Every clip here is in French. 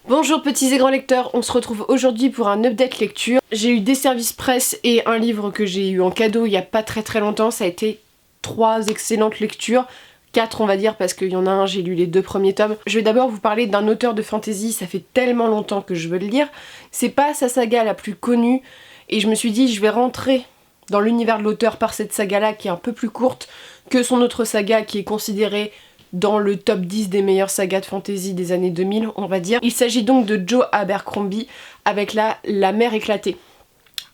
Bonjour petits et grands lecteurs, on se retrouve aujourd'hui pour un update lecture. J'ai eu des services presse et un livre que j'ai eu en cadeau il y a pas très longtemps. Ça a été 3 excellentes lectures. 4 on va dire parce qu'il y en a un, j'ai lu les 2 premiers tomes. Je vais d'abord vous parler d'un auteur de fantasy, ça fait tellement longtemps que je veux le lire. C'est pas sa saga la plus connue et je me suis dit je vais rentrer dans l'univers de l'auteur par cette saga là qui est un peu plus courte que son autre saga qui est considérée dans le top 10 des meilleures sagas de fantasy des années 2000, on va dire. Il s'agit donc de Joe Abercrombie avec La mer éclatée.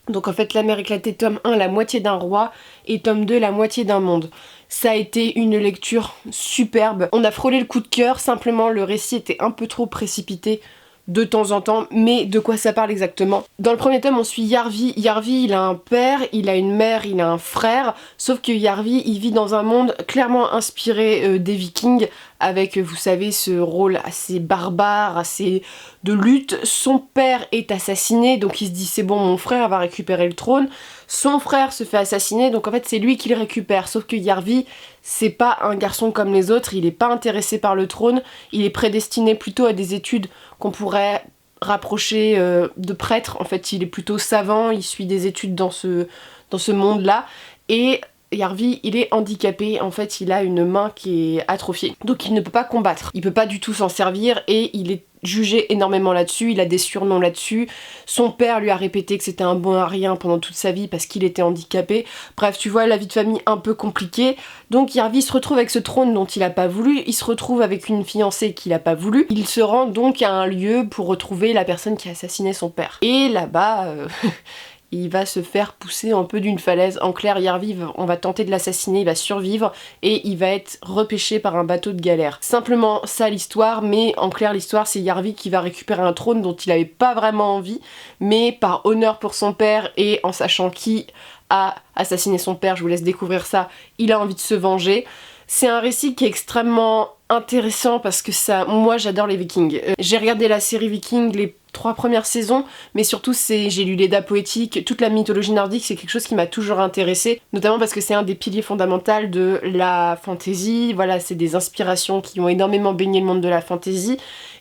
Donc en fait, La mer éclatée, tome 1, La moitié d'un roi, et tome 2, La moitié d'un monde. Ça a été une lecture superbe. On a frôlé le coup de cœur, simplement le récit était un peu trop précipité de temps en temps, mais de quoi ça parle exactement? Dans le premier tome, on suit Yarvi. Yarvi, il a un père, il a une mère, il a un frère, sauf que Yarvi, il vit dans un monde clairement inspiré des Vikings, avec, vous savez, ce rôle assez barbare, assez de lutte. Son père est assassiné, donc il se dit c'est bon, mon frère va récupérer le trône. Son frère se fait assassiner, donc en fait c'est lui qui le récupère, sauf que Yarvi, c'est pas un garçon comme les autres, il est pas intéressé par le trône, il est prédestiné plutôt à des études qu'on pourrait rapprocher de prêtre. En fait il est plutôt savant, il suit des études dans ce monde-là, et Yarvi, il est handicapé, en fait il a une main qui est atrophiée, donc il ne peut pas combattre, il peut pas du tout s'en servir et il est jugé énormément là-dessus, il a des surnoms là-dessus. Son père lui a répété que c'était un bon à rien pendant toute sa vie parce qu'il était handicapé. Bref, tu vois, la vie de famille un peu compliquée. Donc Yarvi se retrouve avec ce trône dont il a pas voulu, il se retrouve avec une fiancée qu'il a pas voulu. Il se rend donc à un lieu pour retrouver la personne qui a assassiné son père. Et là-bas... il va se faire pousser un peu d'une falaise. En clair, Yarvi, on va tenter de l'assassiner, il va survivre et il va être repêché par un bateau de galère. Simplement ça l'histoire, mais en clair l'histoire c'est Yarvi qui va récupérer un trône dont il avait pas vraiment envie, mais par honneur pour son père et en sachant qui a assassiné son père, je vous laisse découvrir ça, il a envie de se venger. C'est un récit qui est extrêmement intéressant parce que ça, moi j'adore les Vikings. J'ai regardé la série Vikings, les 3 premières saisons, mais surtout j'ai lu l'Edda poétique, toute la mythologie nordique, c'est quelque chose qui m'a toujours intéressée, notamment parce que c'est un des piliers fondamentaux de la fantasy. Voilà, c'est des inspirations qui ont énormément baigné le monde de la fantasy,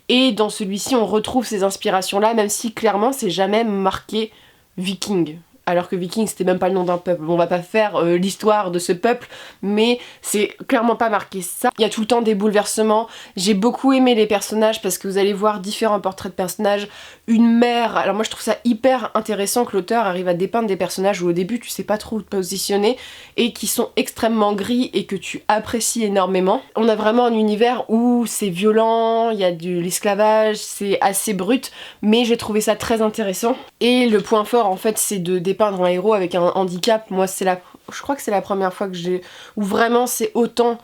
et dans celui-ci on retrouve ces inspirations-là, même si clairement c'est jamais marqué Viking. Alors que Viking c'était même pas le nom d'un peuple. Bon, on va pas faire l'histoire de ce peuple, mais c'est clairement pas marqué ça. Il y a tout le temps des bouleversements. J'ai beaucoup aimé les personnages parce que vous allez voir différents portraits de personnages. Une mère, alors moi je trouve ça hyper intéressant que l'auteur arrive à dépeindre des personnages où au début tu sais pas trop où te positionner et qui sont extrêmement gris et que tu apprécies énormément. On a vraiment un univers où c'est violent, il y a de l'esclavage, c'est assez brut, mais j'ai trouvé ça très intéressant. Et le point fort en fait c'est de dépeindre un héros avec un handicap. Moi je crois que c'est la première fois que où vraiment c'est autant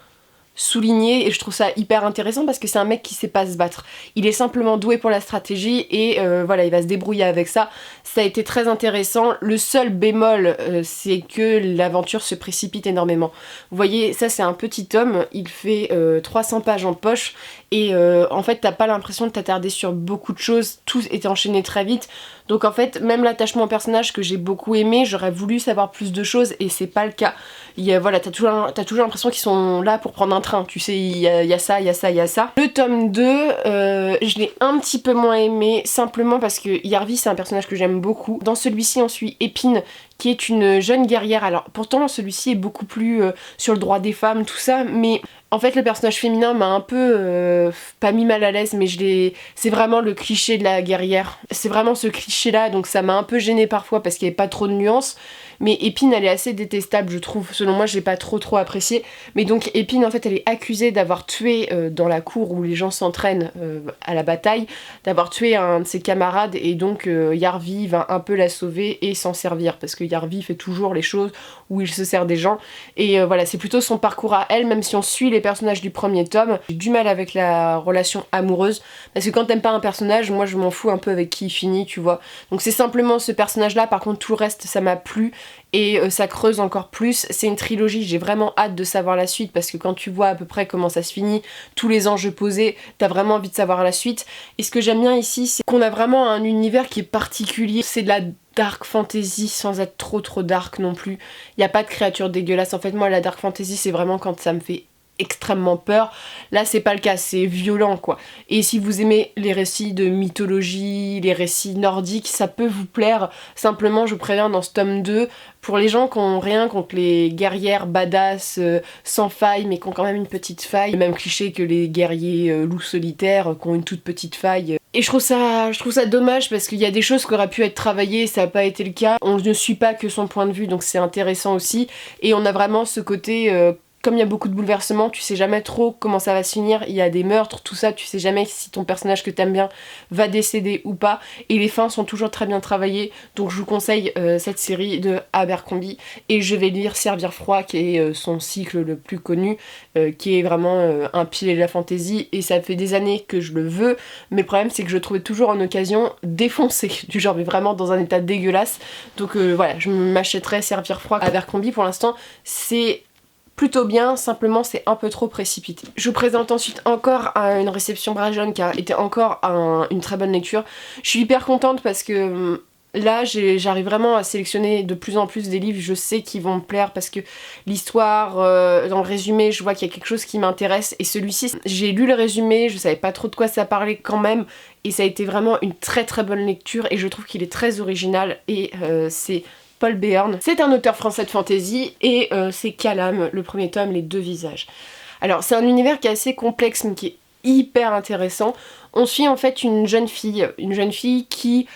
souligné, et je trouve ça hyper intéressant parce que c'est un mec qui sait pas se battre. Il est simplement doué pour la stratégie et voilà, il va se débrouiller avec ça. Ça a été très intéressant. Le seul bémol, c'est que l'aventure se précipite énormément. Vous voyez, ça c'est un petit tome, il fait 300 pages en poche et en fait t'as pas l'impression de t'attarder sur beaucoup de choses, tout est enchaîné très vite. Donc en fait, même l'attachement au personnage que j'ai beaucoup aimé, j'aurais voulu savoir plus de choses et c'est pas le cas. Voilà, t'as toujours l'impression qu'ils sont là pour prendre un train, tu sais, il y a ça, il y a ça, il y a ça. Le tome 2, je l'ai un petit peu moins aimé, simplement parce que Yarvi c'est un personnage que j'aime beaucoup. Dans celui-ci on suit Épine, qui est une jeune guerrière. Alors pourtant celui-ci est beaucoup plus sur le droit des femmes, tout ça, mais en fait le personnage féminin m'a un peu pas mis mal à l'aise, mais c'est vraiment le cliché de la guerrière. C'est vraiment ce cliché là, donc ça m'a un peu gênée parfois parce qu'il n'y avait pas trop de nuances. Mais Épine elle est assez détestable je trouve, selon moi j'ai pas trop apprécié. Mais donc Épine en fait elle est accusée d'avoir tué dans la cour où les gens s'entraînent à la bataille, d'avoir tué un de ses camarades, et donc Yarvi va un peu la sauver et s'en servir parce que Yarvi fait toujours les choses où il se sert des gens, et voilà, c'est plutôt son parcours à elle, même si on suit les personnages du premier tome. J'ai du mal avec la relation amoureuse, parce que quand t'aimes pas un personnage, moi je m'en fous un peu avec qui il finit, tu vois. Donc c'est simplement ce personnage là, par contre tout le reste ça m'a plu, et ça creuse encore plus. C'est une trilogie, j'ai vraiment hâte de savoir la suite, parce que quand tu vois à peu près comment ça se finit, tous les enjeux posés, t'as vraiment envie de savoir la suite. Et ce que j'aime bien ici, c'est qu'on a vraiment un univers qui est particulier, c'est de la dark fantasy sans être trop dark non plus. Il n'y a pas de créatures dégueulasses. En fait moi la dark fantasy c'est vraiment quand ça me fait extrêmement peur. Là c'est pas le cas, c'est violent quoi. Et si vous aimez les récits de mythologie, les récits nordiques, ça peut vous plaire. Simplement je vous préviens, dans ce tome 2, pour les gens qui ont rien contre les guerrières badass sans faille mais qui ont quand même une petite faille, le même cliché que les guerriers loups solitaires qui ont une toute petite faille. Et je trouve ça dommage parce qu'il y a des choses qui auraient pu être travaillées, ça n'a pas été le cas. On ne suit pas que son point de vue, donc c'est intéressant aussi. Et on a vraiment ce côté comme il y a beaucoup de bouleversements, tu sais jamais trop comment ça va se finir, il y a des meurtres, tout ça, tu sais jamais si ton personnage que t'aimes bien va décéder ou pas, et les fins sont toujours très bien travaillées, donc je vous conseille cette série de Abercrombie, et je vais lire Servir froid, qui est son cycle le plus connu, qui est vraiment un pilier de la fantasy, et ça fait des années que je le veux, mais le problème c'est que je le trouvais toujours en occasion défoncé, du genre mais vraiment dans un état dégueulasse, donc voilà, je m'achèterais Servir froid. Abercrombie pour l'instant c'est plutôt bien, simplement c'est un peu trop précipité. Je vous présente ensuite encore une réception Bragelonne qui a été encore une très bonne lecture. Je suis hyper contente parce que là j'arrive vraiment à sélectionner de plus en plus des livres, je sais qu'ils vont me plaire parce que l'histoire, dans le résumé je vois qu'il y a quelque chose qui m'intéresse, et celui-ci j'ai lu le résumé, je savais pas trop de quoi ça parlait quand même, et ça a été vraiment une très très bonne lecture, et je trouve qu'il est très original, et c'est Paul Béarn. C'est un auteur français de fantasy et c'est Calam, le premier tome, Les Deux Visages. Alors c'est un univers qui est assez complexe mais qui est hyper intéressant. On suit en fait une jeune fille qui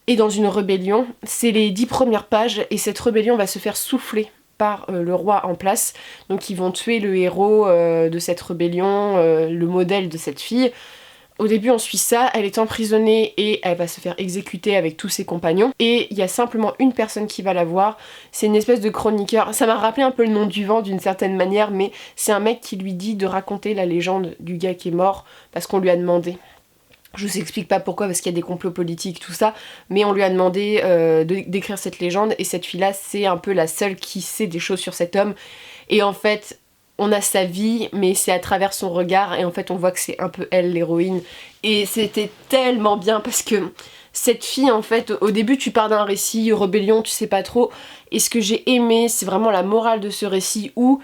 est dans une rébellion. C'est les 10 premières pages et cette rébellion va se faire souffler par le roi en place. Donc ils vont tuer le héros de cette rébellion, le modèle de cette fille. Au début on suit ça, elle est emprisonnée et elle va se faire exécuter avec tous ses compagnons, et il y a simplement une personne qui va la voir, c'est une espèce de chroniqueur, ça m'a rappelé un peu le nom du vent d'une certaine manière, mais c'est un mec qui lui dit de raconter la légende du gars qui est mort parce qu'on lui a demandé. Je vous explique pas pourquoi, parce qu'il y a des complots politiques, tout ça, mais on lui a demandé d'écrire cette légende, et cette fille-là, c'est un peu la seule qui sait des choses sur cet homme, et en fait on a sa vie, mais c'est à travers son regard, et en fait on voit que c'est un peu elle l'héroïne, et c'était tellement bien parce que cette fille en fait, au début tu pars d'un récit, rébellion, tu sais pas trop, et ce que j'ai aimé c'est vraiment la morale de ce récit où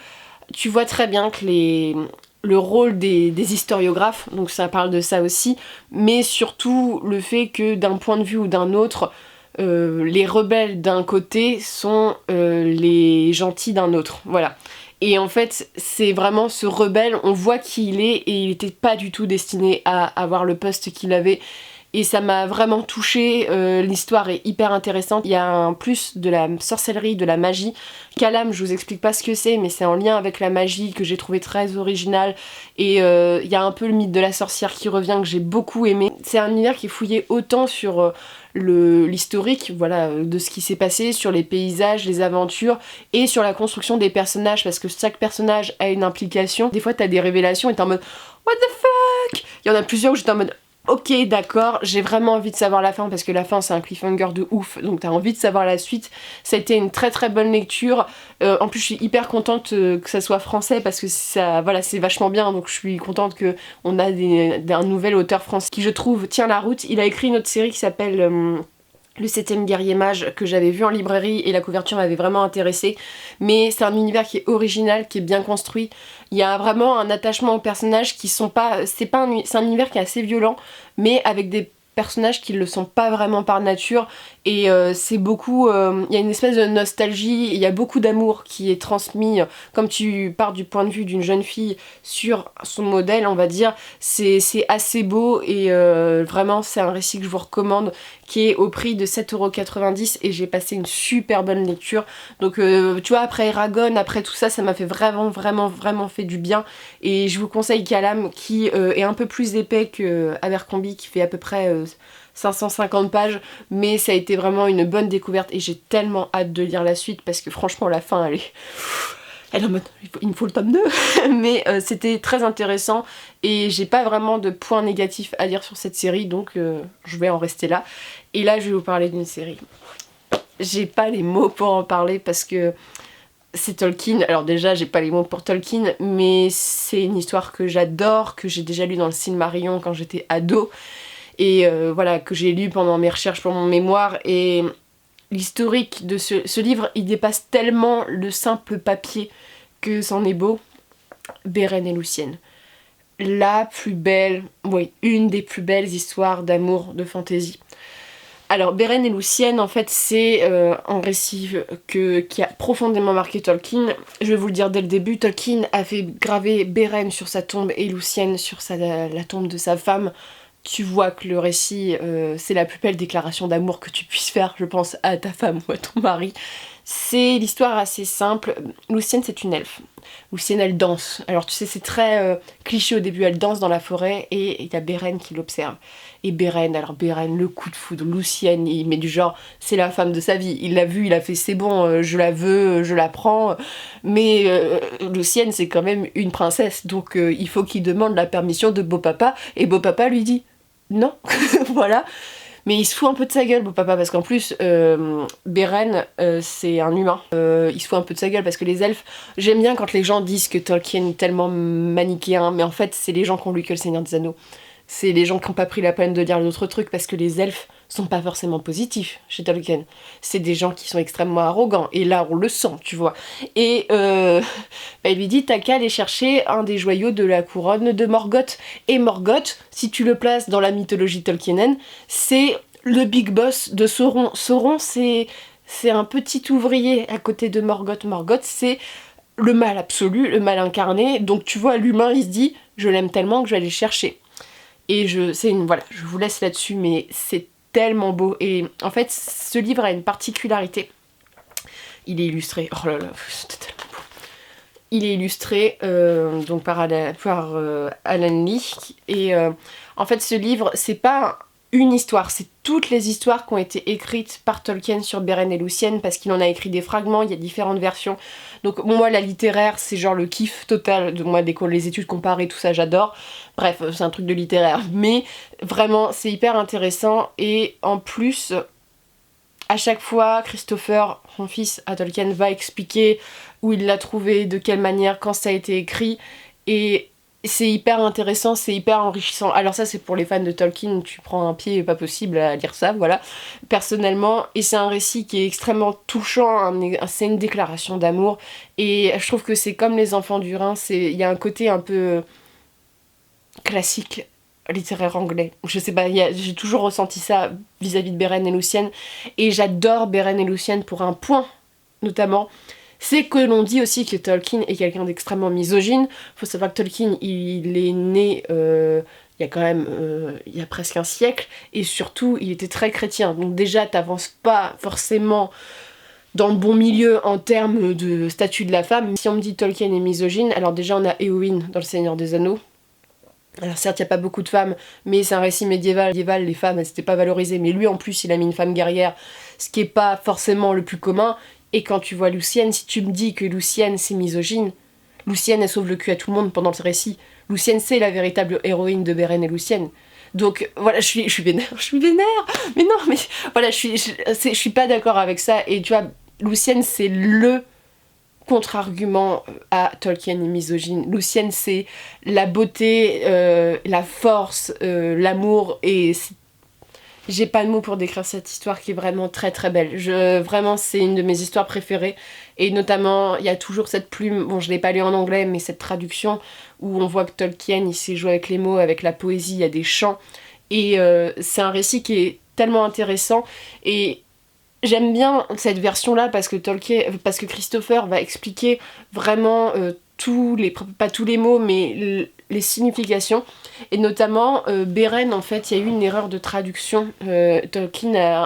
tu vois très bien que le rôle des historiographes, donc ça parle de ça aussi, mais surtout le fait que d'un point de vue ou d'un autre, les rebelles d'un côté sont les gentils d'un autre, voilà. Et en fait, c'est vraiment ce rebelle, on voit qui il est, et il était pas du tout destiné à avoir le poste qu'il avait. Et ça m'a vraiment touchée, l'histoire est hyper intéressante. Il y a un plus de la sorcellerie, de la magie. Calam, je vous explique pas ce que c'est, mais c'est en lien avec la magie que j'ai trouvé très original. Et il y a un peu le mythe de la sorcière qui revient, que j'ai beaucoup aimé. C'est un univers qui est fouillé autant sur l'historique, voilà, de ce qui s'est passé, sur les paysages, les aventures, et sur la construction des personnages, parce que chaque personnage a une implication. Des fois t'as des révélations et t'es en mode what the fuck. Il y en a plusieurs où j'étais en mode ok d'accord, j'ai vraiment envie de savoir la fin, parce que la fin c'est un cliffhanger de ouf, donc t'as envie de savoir la suite. Ça a été une très très bonne lecture, en plus je suis hyper contente que ça soit français, parce que ça, voilà, c'est vachement bien, donc je suis contente qu'on a un nouvel auteur français qui je trouve tient la route. Il a écrit une autre série qui s'appelle Le 7ème guerrier mage, que j'avais vu en librairie et la couverture m'avait vraiment intéressée, mais c'est un univers qui est original, qui est bien construit. Il y a vraiment un attachement aux personnages qui sont pas... C'est un univers qui est assez violent, mais avec des personnages qui le sont pas vraiment par nature, et c'est beaucoup... Il y a une espèce de nostalgie, il y a beaucoup d'amour qui est transmis, comme tu pars du point de vue d'une jeune fille sur son modèle, on va dire, c'est assez beau, et vraiment c'est un récit que je vous recommande, qui est au prix de 7,90 €, et j'ai passé une super bonne lecture. Donc tu vois, après Eragon, après tout ça, ça m'a fait vraiment fait du bien, et je vous conseille Calam, qui est un peu plus épais que Abercrombie, qui fait à peu près 550 pages, mais ça a été vraiment une bonne découverte, et j'ai tellement hâte de lire la suite, parce que franchement la fin elle est en mode il me faut le tome 2 mais c'était très intéressant, et j'ai pas vraiment de points négatifs à dire sur cette série, donc je vais en rester là. Et là je vais vous parler d'une série, j'ai pas les mots pour en parler parce que c'est Tolkien. Alors déjà j'ai pas les mots pour Tolkien, mais c'est une histoire que j'adore, que j'ai déjà lu dans le Silmarillion quand j'étais ado, et voilà, que j'ai lu pendant mes recherches pour mon mémoire, et l'historique de ce livre, il dépasse tellement le simple papier que c'en est beau. Beren et Lucienne. La plus belle, oui, une des plus belles histoires d'amour de fantasy. Alors, Beren et Lucienne, en fait, c'est un récit qui a profondément marqué Tolkien. Je vais vous le dire dès le début, Tolkien a fait graver Beren sur sa tombe et Lucienne sur la tombe de sa femme. Tu vois que le récit, c'est la plus belle déclaration d'amour que tu puisses faire, je pense, à ta femme ou à ton mari. C'est l'histoire assez simple. Lucienne, c'est une elfe. Lucienne, elle danse. Alors tu sais, c'est très cliché au début, elle danse dans la forêt et il y a Beren qui l'observe. Et Beren, le coup de foudre, Lucienne, il met du genre, c'est la femme de sa vie. Il l'a vue, il a fait c'est bon, je la veux, je la prends. Mais Lucienne, c'est quand même une princesse, donc il faut qu'il demande la permission de beau papa. Et beau papa lui dit non, voilà. Mais il se fout un peu de sa gueule, beau papa, parce qu'en plus, Beren, c'est un humain. Il se fout un peu de sa gueule parce que les elfes... J'aime bien quand les gens disent que Tolkien est tellement manichéen, mais en fait, c'est les gens qui ont lu que le Seigneur des Anneaux. C'est les gens qui n'ont pas pris la peine de lire d'autres trucs parce que les elfes sont pas forcément positifs chez Tolkien. C'est des gens qui sont extrêmement arrogants, et là, on le sent, tu vois. Et il lui dit, t'as qu'à aller chercher un des joyaux de la couronne de Morgoth. Et Morgoth, si tu le places dans la mythologie tolkienienne, c'est le big boss de Sauron. Sauron, c'est un petit ouvrier à côté de Morgoth. Morgoth, c'est le mal absolu, le mal incarné. Donc tu vois, l'humain, il se dit, je l'aime tellement que je vais aller le chercher. Et voilà, je vous laisse là-dessus, mais c'est tellement beau. Et en fait, ce livre a une particularité. Il est illustré. Oh là là, c'était tellement beau. Il est illustré donc par Alan Lee. Et en fait, ce livre, c'est pas une histoire, c'est toutes les histoires qui ont été écrites par Tolkien sur Beren et Lucienne, parce qu'il en a écrit des fragments, il y a différentes versions. Donc moi, la littéraire, c'est genre le kiff total. De moi, les études comparées, tout ça, j'adore. Bref, c'est un truc de littéraire. Mais vraiment, c'est hyper intéressant. Et en plus, à chaque fois, Christopher, son fils à Tolkien, va expliquer où il l'a trouvé, de quelle manière, quand ça a été écrit. Et c'est hyper intéressant, c'est hyper enrichissant. Alors ça, c'est pour les fans de Tolkien, tu prends un pied pas possible à lire ça, voilà. Personnellement, et c'est un récit qui est extrêmement touchant, c'est une déclaration d'amour. Et je trouve que c'est comme Les Enfants du Rhin, il y a un côté un peu classique littéraire anglais. Je sais pas, j'ai toujours ressenti ça vis-à-vis de Beren et Lucienne. Et j'adore Beren et Lucienne pour un point, notamment, c'est que l'on dit aussi que Tolkien est quelqu'un d'extrêmement misogyne. Faut savoir que Tolkien, il est né il y a quand même il y a presque un siècle, et surtout il était très chrétien. Donc déjà t'avances pas forcément dans le bon milieu en termes de statut de la femme. Si on me dit Tolkien est misogyne, alors déjà on a Éowyn dans Le Seigneur des Anneaux. Alors certes, il n'y a pas beaucoup de femmes, mais c'est un récit médiéval. Les femmes, elles n'étaient pas valorisées. Mais lui, en plus, il a mis une femme guerrière, ce qui n'est pas forcément le plus commun. Et quand tu vois Lucienne, si tu me dis que Lucienne, c'est misogyne, Lucienne, elle sauve le cul à tout le monde pendant le récit. Lucienne, c'est la véritable héroïne de Beren et Lucienne. Donc voilà, je suis vénère. Mais non, mais voilà, je suis pas d'accord avec ça. Et tu vois, Lucienne, c'est le contre-argument à Tolkien et misogyne. Lucienne, c'est la beauté, la force, l'amour, et j'ai pas de mots pour décrire cette histoire qui est vraiment très très belle. Vraiment, c'est une de mes histoires préférées, et notamment, il y a toujours cette plume, bon, je l'ai pas lu en anglais, mais cette traduction où on voit que Tolkien, il sait jouer avec les mots, avec la poésie, il y a des chants, et c'est un récit qui est tellement intéressant, et j'aime bien cette version-là parce que Christopher va expliquer vraiment pas tous les mots, mais les significations. Et notamment, Beren, en fait, il y a eu une erreur de traduction. Tolkien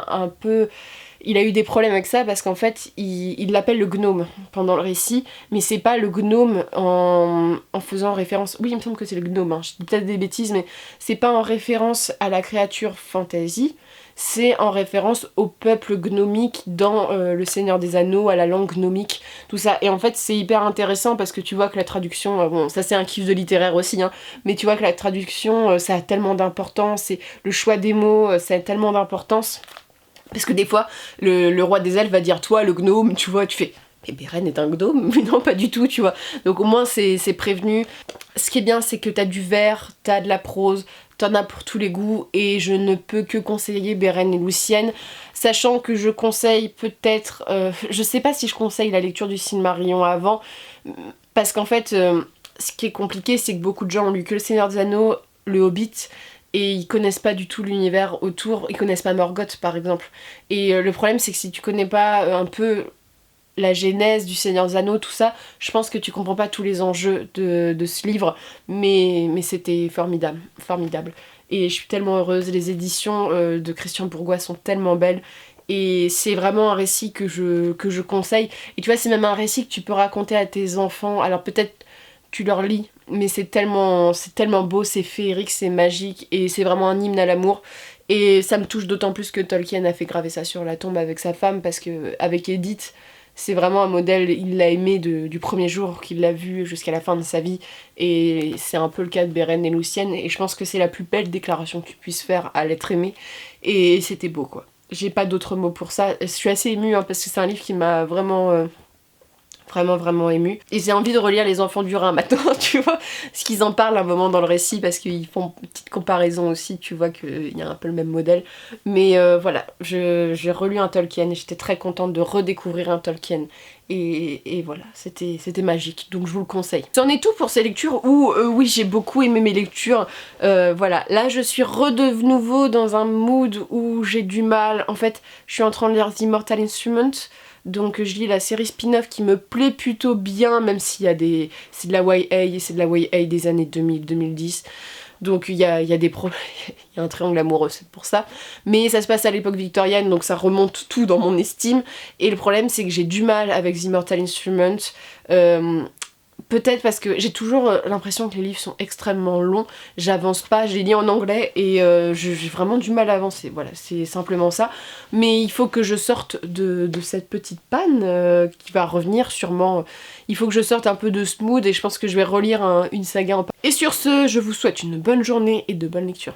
il a eu des problèmes avec ça parce qu'en fait, il l'appelle le gnome pendant le récit, mais c'est pas le gnome en faisant référence... Oui, il me semble que c'est le gnome, hein. Je dis peut-être des bêtises, mais c'est pas en référence à la créature fantasy, c'est en référence au peuple gnomique dans Le Seigneur des Anneaux, à la langue gnomique, tout ça. Et en fait, c'est hyper intéressant parce que tu vois que la traduction, bon, ça c'est un kiff de littéraire aussi, hein, mais tu vois que la traduction, ça a tellement d'importance, et le choix des mots, ça a tellement d'importance. Parce que des fois, le roi des elfes va dire, toi, le gnome, tu vois, tu fais... Mais Beren est un gnome? Mais non, pas du tout, tu vois. Donc au moins, c'est prévenu. Ce qui est bien, c'est que t'as du vers, t'as de la prose, t'en as pour tous les goûts, et je ne peux que conseiller Beren et Lucienne, sachant que je conseille peut-être... je sais pas si je conseille la lecture du Silmarillion avant, parce qu'en fait... ce qui est compliqué, c'est que beaucoup de gens ont lu que Le Seigneur des Anneaux, Le Hobbit, et ils connaissent pas du tout l'univers autour, ils connaissent pas Morgoth par exemple. Et le problème c'est que si tu connais pas un peu la genèse du Seigneur des Anneaux, tout ça, je pense que tu comprends pas tous les enjeux de ce livre, mais c'était formidable, formidable. Et je suis tellement heureuse, les éditions de Christian Bourgois sont tellement belles, et c'est vraiment un récit que je conseille. Et tu vois, c'est même un récit que tu peux raconter à tes enfants, alors peut-être tu leur lis, mais c'est tellement beau, c'est féerique, c'est magique, et c'est vraiment un hymne à l'amour. Et ça me touche d'autant plus que Tolkien a fait graver ça sur la tombe avec sa femme, parce que avec Edith, c'est vraiment un modèle, il l'a aimé du premier jour qu'il l'a vu jusqu'à la fin de sa vie, et c'est un peu le cas de Beren et Lucienne, et je pense que c'est la plus belle déclaration que tu puisses faire à l'être aimé, et c'était beau quoi. J'ai pas d'autres mots pour ça, je suis assez émue hein, parce que c'est un livre qui m'a vraiment... vraiment émue. Et j'ai envie de relire Les Enfants du Rhin maintenant, tu vois, parce qu'ils en parlent un moment dans le récit, parce qu'ils font une petite comparaison aussi, tu vois qu'il y a un peu le même modèle. Mais voilà, j'ai relu un Tolkien et j'étais très contente de redécouvrir un Tolkien. Et voilà, c'était magique, donc je vous le conseille. C'en est tout pour ces lectures où, oui, j'ai beaucoup aimé mes lectures. Voilà, là je suis de nouveau dans un mood où j'ai du mal. En fait, je suis en train de lire The Immortal Instrument. Donc je lis la série spin-off qui me plaît plutôt bien, même s'il y a des... c'est de la YA et c'est de la YA des années 2000-2010. Donc il y a des problèmes, il y a un triangle amoureux, c'est pour ça. Mais ça se passe à l'époque victorienne, donc ça remonte tout dans mon estime. Et le problème c'est que j'ai du mal avec The Immortal Instrument. Peut-être parce que j'ai toujours l'impression que les livres sont extrêmement longs, j'avance pas, je les lis en anglais et j'ai vraiment du mal à avancer, voilà, c'est simplement ça. Mais il faut que je sorte de cette petite panne qui va revenir sûrement, il faut que je sorte un peu de ce mood et je pense que je vais relire une saga en... Et sur ce, je vous souhaite une bonne journée et de bonnes lectures.